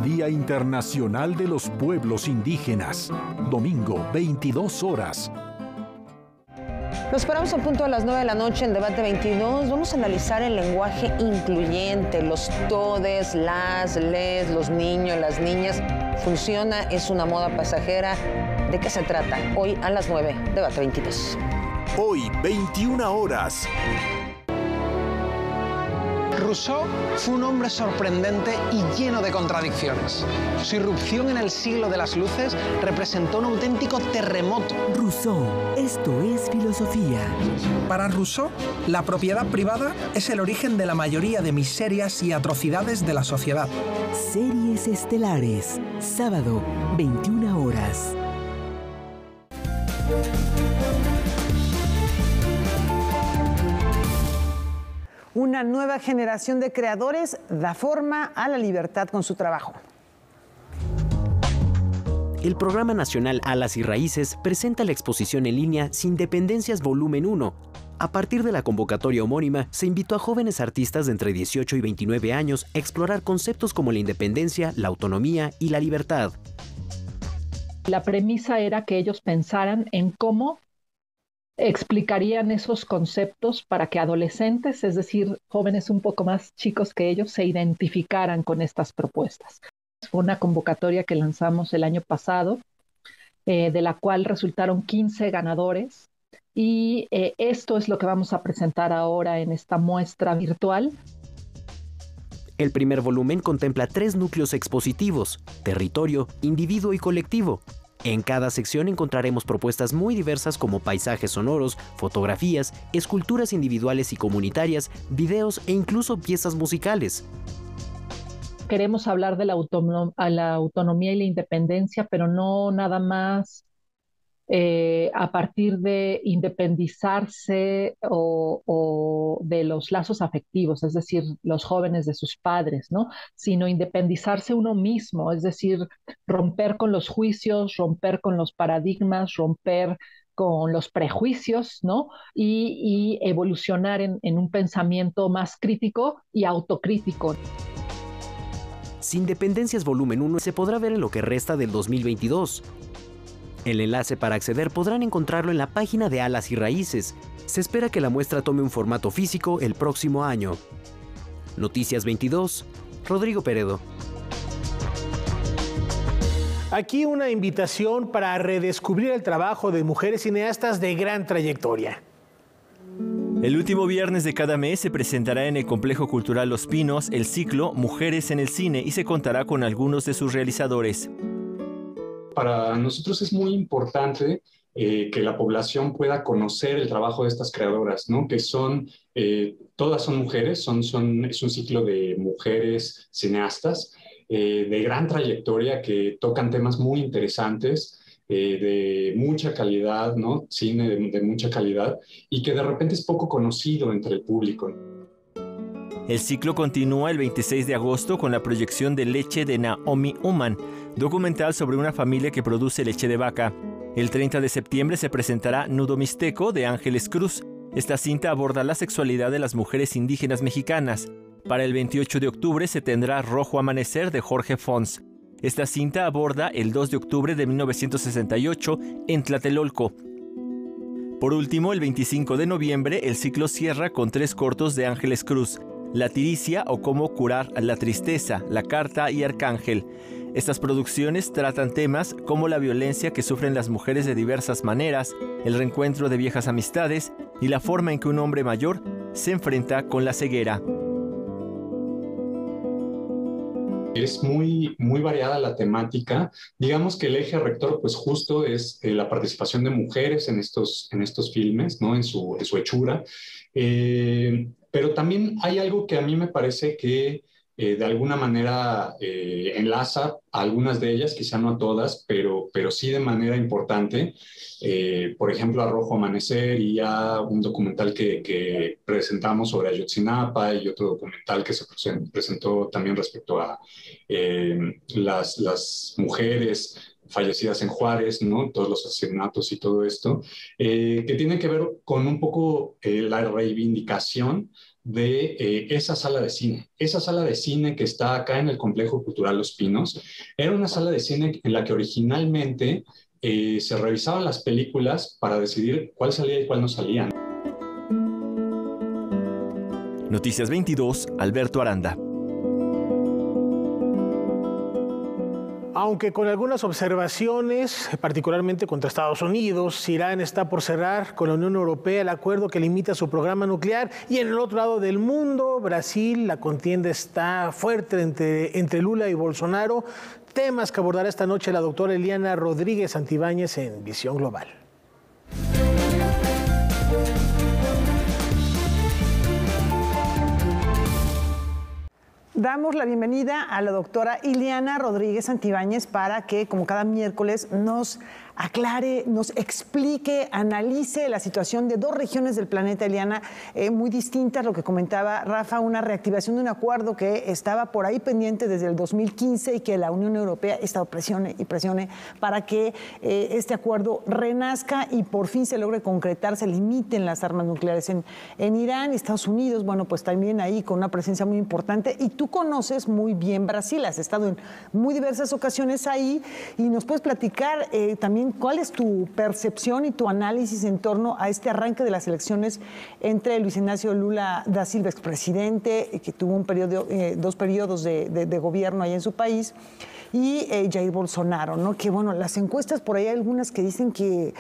Día Internacional de los Pueblos Indígenas. Domingo, 22 horas. Nos esperamos a punto a las 9 de la noche en Debate 22. Vamos a analizar el lenguaje incluyente, los todes, las, les, los niños, las niñas. ¿Funciona? ¿Es una moda pasajera? ¿De qué se trata? Hoy a las 9, Debate 22. Hoy, 21 horas. Rousseau fue un hombre sorprendente y lleno de contradicciones. Su irrupción en el siglo de las luces representó un auténtico terremoto. Rousseau, esto es filosofía. Para Rousseau, la propiedad privada es el origen de la mayoría de miserias y atrocidades de la sociedad. Series estelares, sábado, 21 horas. Una nueva generación de creadores da forma a la libertad con su trabajo. El Programa Nacional Alas y Raíces presenta la exposición en línea Sin Dependencias Volumen 1. A partir de la convocatoria homónima, se invitó a jóvenes artistas de entre 18 y 29 años a explorar conceptos como la independencia, la autonomía y la libertad. La premisa era que ellos pensaran en cómo explicarían esos conceptos para que adolescentes, es decir, jóvenes un poco más chicos que ellos, se identificaran con estas propuestas. Fue una convocatoria que lanzamos el año pasado, de la cual resultaron 15 ganadores, y esto es lo que vamos a presentar ahora en esta muestra virtual. El primer volumen contempla 3 núcleos expositivos: territorio, individuo y colectivo. En cada sección encontraremos propuestas muy diversas como paisajes sonoros, fotografías, esculturas individuales y comunitarias, videos e incluso piezas musicales. Queremos hablar de la autonomía y la independencia, pero no nada más a partir de independizarse o de los lazos afectivos, es decir, los jóvenes de sus padres, ¿no? Sino independizarse uno mismo, es decir, romper con los juicios, romper con los paradigmas, romper con los prejuicios, ¿no? Y evolucionar en un pensamiento más crítico y autocrítico. Sin Dependencias Volumen 1 se podrá ver en lo que resta del 2022. El enlace para acceder podrán encontrarlo en la página de Alas y Raíces. Se espera que la muestra tome un formato físico el próximo año. Noticias 22, Rodrigo Peredo. Aquí una invitación para redescubrir el trabajo de mujeres cineastas de gran trayectoria. El último viernes de cada mes se presentará en el Complejo Cultural Los Pinos el ciclo Mujeres en el Cine y se contará con algunos de sus realizadores. Para nosotros es muy importante que la población pueda conocer el trabajo de estas creadoras, ¿no? Que son, todas son mujeres, es un ciclo de mujeres cineastas de gran trayectoria que tocan temas muy interesantes, de mucha calidad, ¿no? Cine de mucha calidad y que de repente es poco conocido entre el público. El ciclo continúa el 26 de agosto con la proyección de Leche de Naomi Uman, documental sobre una familia que produce leche de vaca. El 30 de septiembre se presentará Nudo Mixteco de Ángeles Cruz. Esta cinta aborda la sexualidad de las mujeres indígenas mexicanas. Para el 28 de octubre se tendrá Rojo Amanecer de Jorge Fons. Esta cinta aborda el 2 de octubre de 1968 en Tlatelolco. Por último, el 25 de noviembre, el ciclo cierra con 3 cortos de Ángeles Cruz: La tiricia o Cómo curar la tristeza, La carta y Arcángel. Estas producciones tratan temas como la violencia que sufren las mujeres de diversas maneras, el reencuentro de viejas amistades y la forma en que un hombre mayor se enfrenta con la ceguera. Es muy variada la temática. Digamos que el eje rector, pues justo es la participación de mujeres en estos filmes, ¿no? En su hechura. Pero también hay algo que a mí me parece que de alguna manera enlaza a algunas de ellas, quizá no a todas, pero sí de manera importante. Por ejemplo, a Rojo Amanecer, y a un documental que presentamos sobre Ayotzinapa, y otro documental que se presentó también respecto a las mujeres fallecidas en Juárez, ¿no? Todos los asesinatos y todo esto, que tiene que ver con un poco la reivindicación de esa sala de cine. Esa sala de cine que está acá en el Complejo Cultural Los Pinos, era una sala de cine en la que originalmente se revisaban las películas para decidir cuál salía y cuál no salía. Noticias 22, Alberto Aranda. Aunque con algunas observaciones, particularmente contra Estados Unidos, Irán está por cerrar con la Unión Europea el acuerdo que limita su programa nuclear. Y en el otro lado del mundo, Brasil, la contienda está fuerte entre Lula y Bolsonaro. Temas que abordará esta noche la doctora Eliana Rodríguez Santibáñez en Visión Global. Damos la bienvenida a la doctora Eliana Rodríguez Santibáñez para que, como cada miércoles, nos aclare, nos explique, analice la situación de 2 regiones del planeta, Eliana, muy distintas. Lo que comentaba Rafa, una reactivación de un acuerdo que estaba por ahí pendiente desde el 2015 y que la Unión Europea ha estado presione y presione para que este acuerdo renazca y por fin se logre concretar, se limiten las armas nucleares en Irán. Estados Unidos, bueno, pues también ahí con una presencia muy importante. Y tú conoces muy bien Brasil, has estado en muy diversas ocasiones ahí y nos puedes platicar también cuál es tu percepción y tu análisis en torno a este arranque de las elecciones entre Luis Ignacio Lula da Silva, expresidente, que tuvo un periodo, 2 periodos de gobierno ahí en su país, y Jair Bolsonaro, ¿no? Que bueno, las encuestas por ahí hay algunas que dicen que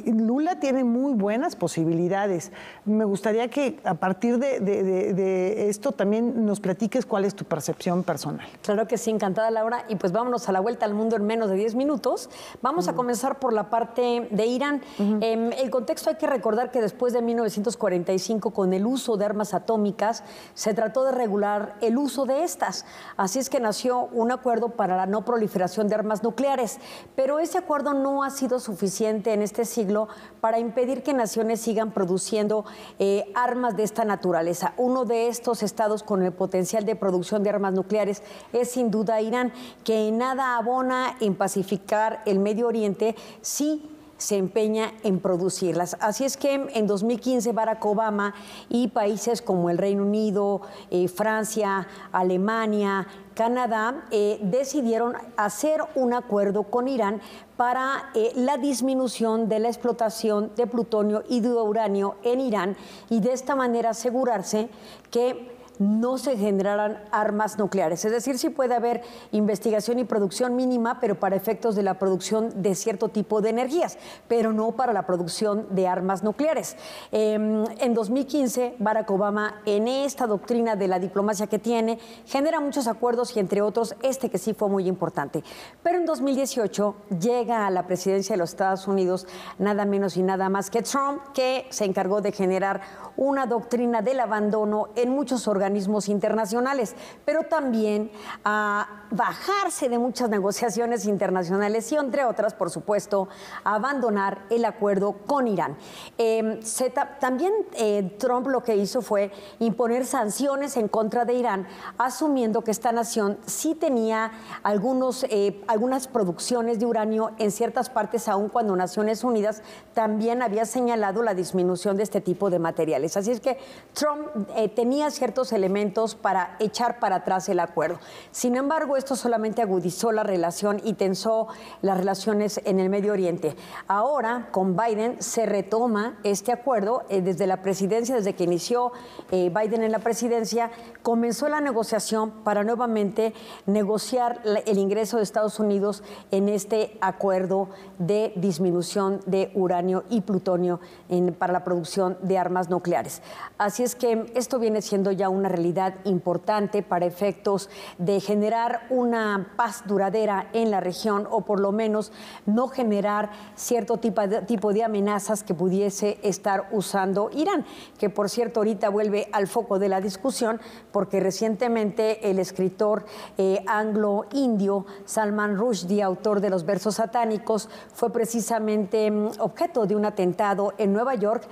Lula tiene muy buenas posibilidades. Me gustaría que a partir de esto también nos platiques cuál es tu percepción personal. Claro que sí, encantada, Laura. Y pues vámonos a la vuelta al mundo en menos de 10 minutos. Vamos a comenzar por la parte de Irán. El contexto, hay que recordar que después de 1945, con el uso de armas atómicas, se trató de regular el uso de estas. Así es que nació un acuerdo para la no proliferación de armas nucleares. Pero ese acuerdo no ha sido suficiente en este siglo para impedir que naciones sigan produciendo armas de esta naturaleza. Uno de estos estados con el potencial de producción de armas nucleares es sin duda Irán, que en nada abona en pacificar el Medio Oriente, sí se empeña en producirlas. Así es que en 2015 Barack Obama y países como el Reino Unido, Francia, Alemania, Canadá decidieron hacer un acuerdo con Irán para la disminución de la explotación de plutonio y de uranio en Irán y de esta manera asegurarse que no se generaran armas nucleares. Es decir, sí puede haber investigación y producción mínima, pero para efectos de la producción de cierto tipo de energías, pero no para la producción de armas nucleares. En 2015, Barack Obama, en esta doctrina de la diplomacia que tiene, genera muchos acuerdos y entre otros este que sí fue muy importante. Pero en 2018 llega a la presidencia de los Estados Unidos nada menos y nada más que Trump, que se encargó de generar una doctrina del abandono en muchos organismos internacionales, pero también a bajarse de muchas negociaciones internacionales y, entre otras, por supuesto, a abandonar el acuerdo con Irán. También Trump lo que hizo fue imponer sanciones en contra de Irán, asumiendo que esta nación sí tenía algunas producciones de uranio en ciertas partes, aun cuando Naciones Unidas también había señalado la disminución de este tipo de materiales. Así es que Trump tenía ciertos elementos para echar para atrás el acuerdo. Sin embargo, esto solamente agudizó la relación y tensó las relaciones en el Medio Oriente. Ahora, con Biden, se retoma este acuerdo desde la presidencia, desde que inició Biden en la presidencia, comenzó la negociación para nuevamente negociar el ingreso de Estados Unidos en este acuerdo de disminución de uranio y plutonio para la producción de armas nucleares. Así es que esto viene siendo ya una realidad importante para efectos de generar una paz duradera en la región, o por lo menos no generar cierto tipo de amenazas que pudiese estar usando Irán, que por cierto ahorita vuelve al foco de la discusión porque recientemente el escritor anglo-indio Salman Rushdie, autor de los versos satánicos, fue precisamente objeto de un atentado en Nueva York,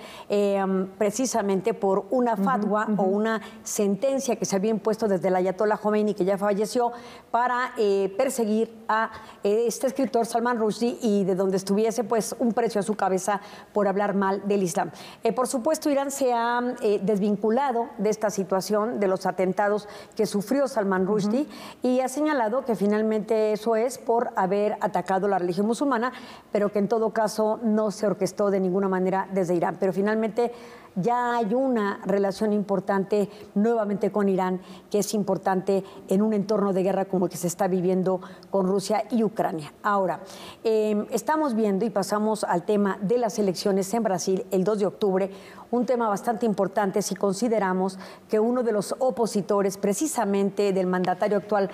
precisamente por una fatwa o una sentencia que se había impuesto desde el ayatollah Khomeini, que ya falleció, para perseguir a este escritor Salman Rushdie y de donde estuviese pues un precio a su cabeza por hablar mal del Islam. Por supuesto, Irán se ha desvinculado de esta situación, de los atentados que sufrió Salman Rushdie, y ha señalado que finalmente eso es por haber atacado la religión musulmana, pero que en todo caso no se orquestó de ninguna manera desde Irán. Pero finalmente ya hay una relación importante nuevamente con Irán, que es importante en un entorno de guerra como el que se está viviendo con Rusia y Ucrania. Ahora, estamos viendo, y pasamos al tema de las elecciones en Brasil el 2 de octubre, un tema bastante importante si consideramos que uno de los opositores precisamente del mandatario actual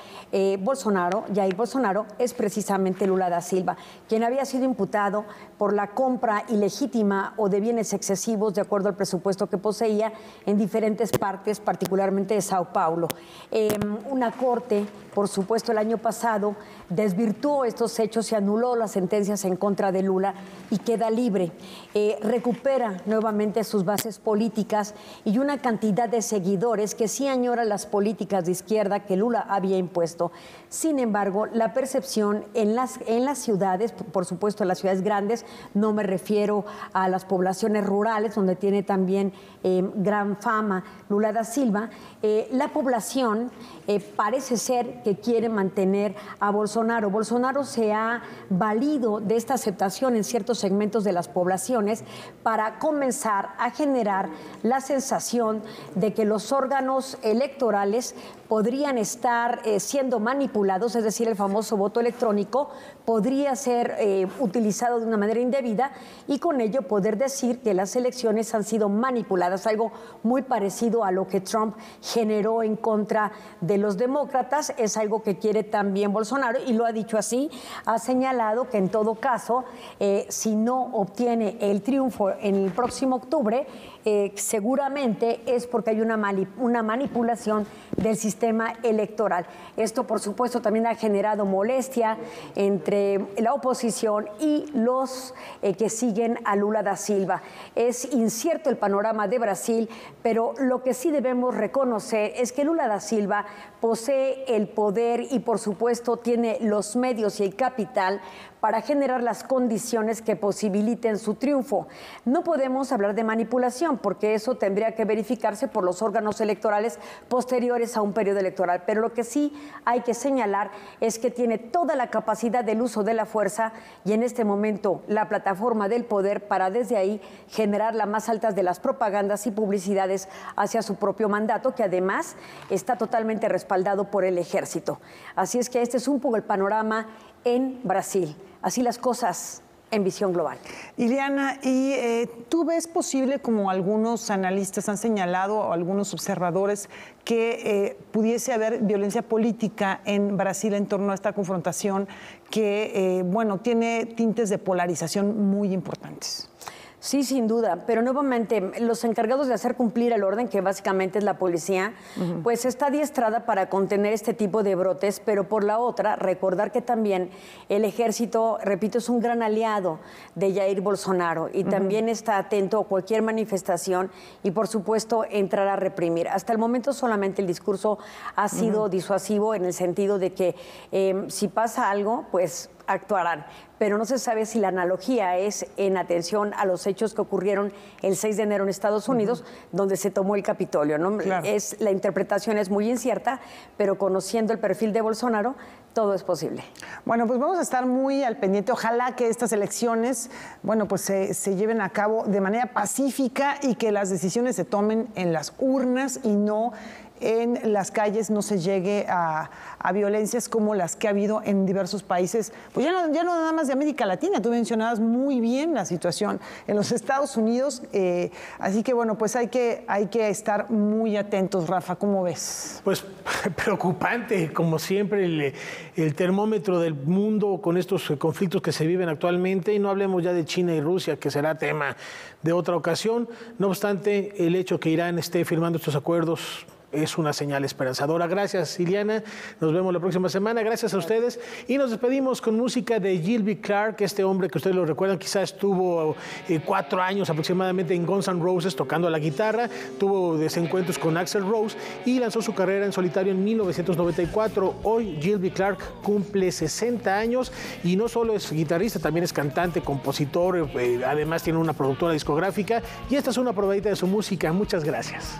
Bolsonaro, Jair Bolsonaro, es precisamente Lula da Silva, quien había sido imputado por la compra ilegítima o de bienes excesivos de acuerdo al presupuesto que poseía en diferentes partes, particularmente de Sao Paulo. Una corte, por supuesto, el año pasado desvirtuó estos hechos y anuló las sentencias en contra de Lula y queda libre. Recupera nuevamente sus bases políticas y una cantidad de seguidores que sí añoran las políticas de izquierda que Lula había impuesto. Sin embargo, la percepción en las ciudades, por supuesto en las ciudades grandes, no me refiero a las poblaciones rurales, donde tiene también gran fama Lula da Silva, la población parece ser que quiere mantener a Bolsonaro. Bolsonaro se ha valido de esta aceptación en ciertos segmentos de las poblaciones para comenzar a generar la sensación de que los órganos electorales podrían estar siendo manipulados, es decir, el famoso voto electrónico podría ser utilizado de una manera indebida y con ello poder decir que las elecciones han sido manipuladas, algo muy parecido a lo que Trump generó en contra de los demócratas. Es algo que quiere también Bolsonaro y lo ha dicho así, ha señalado que en todo caso, si no obtiene el triunfo en el próximo octubre, seguramente es porque hay una manipulación del sistema electoral. Esto, por supuesto, también ha generado molestia entre la oposición y los que siguen a Lula da Silva. Es incierto el panorama de Brasil, pero lo que sí debemos reconocer es que Lula da Silva posee el poder y, por supuesto, tiene los medios y el capital para generar las condiciones que posibiliten su triunfo. No podemos hablar de manipulación porque eso tendría que verificarse por los órganos electorales posteriores a un periodo electoral, pero lo que sí hay que señalar es que tiene toda la capacidad del uso de la fuerza y en este momento la plataforma del poder para desde ahí generar las más altas de las propagandas y publicidades hacia su propio mandato, que además está totalmente respaldado por el ejército. Así es que este es un poco el panorama en Brasil. Así las cosas en visión global. Ileana, ¿y tú ves posible, como algunos analistas han señalado, o algunos observadores, que pudiese haber violencia política en Brasil en torno a esta confrontación que, bueno, tiene tintes de polarización muy importantes? Sí, sin duda, pero nuevamente los encargados de hacer cumplir el orden, que básicamente es la policía, pues está adiestrada para contener este tipo de brotes, pero por la otra, recordar que también el ejército, repito, es un gran aliado de Jair Bolsonaro y también está atento a cualquier manifestación y, por supuesto, entrar a reprimir. Hasta el momento solamente el discurso ha sido disuasivo en el sentido de que si pasa algo, pues actuarán, pero no se sabe si la analogía es en atención a los hechos que ocurrieron el 6 de enero en Estados Unidos, donde se tomó el Capitolio, ¿no? Claro. La interpretación es muy incierta, pero conociendo el perfil de Bolsonaro, todo es posible. Bueno, pues vamos a estar muy al pendiente. Ojalá que estas elecciones, bueno, pues se lleven a cabo de manera pacífica y que las decisiones se tomen en las urnas y no en las calles, no se llegue a violencias como las que ha habido en diversos países, pues ya no nada más de América Latina. Tú mencionabas muy bien la situación en los Estados Unidos, así que bueno, pues hay que estar muy atentos. Rafa, ¿cómo ves? Pues preocupante, como siempre, el termómetro del mundo con estos conflictos que se viven actualmente, y no hablemos ya de China y Rusia, que será tema de otra ocasión. No obstante, el hecho que Irán esté firmando estos acuerdos es una señal esperanzadora. Gracias, Ileana. Nos vemos la próxima semana. Gracias a ustedes. Y nos despedimos con música de Gilby Clarke, este hombre que ustedes lo recuerdan, quizás estuvo 4 años aproximadamente en Guns N' Roses tocando la guitarra, tuvo desencuentros con Axl Rose y lanzó su carrera en solitario en 1994. Hoy Gilby Clarke cumple 60 años y no solo es guitarrista, también es cantante, compositor, además tiene una productora discográfica, y esta es una probadita de su música. Muchas gracias.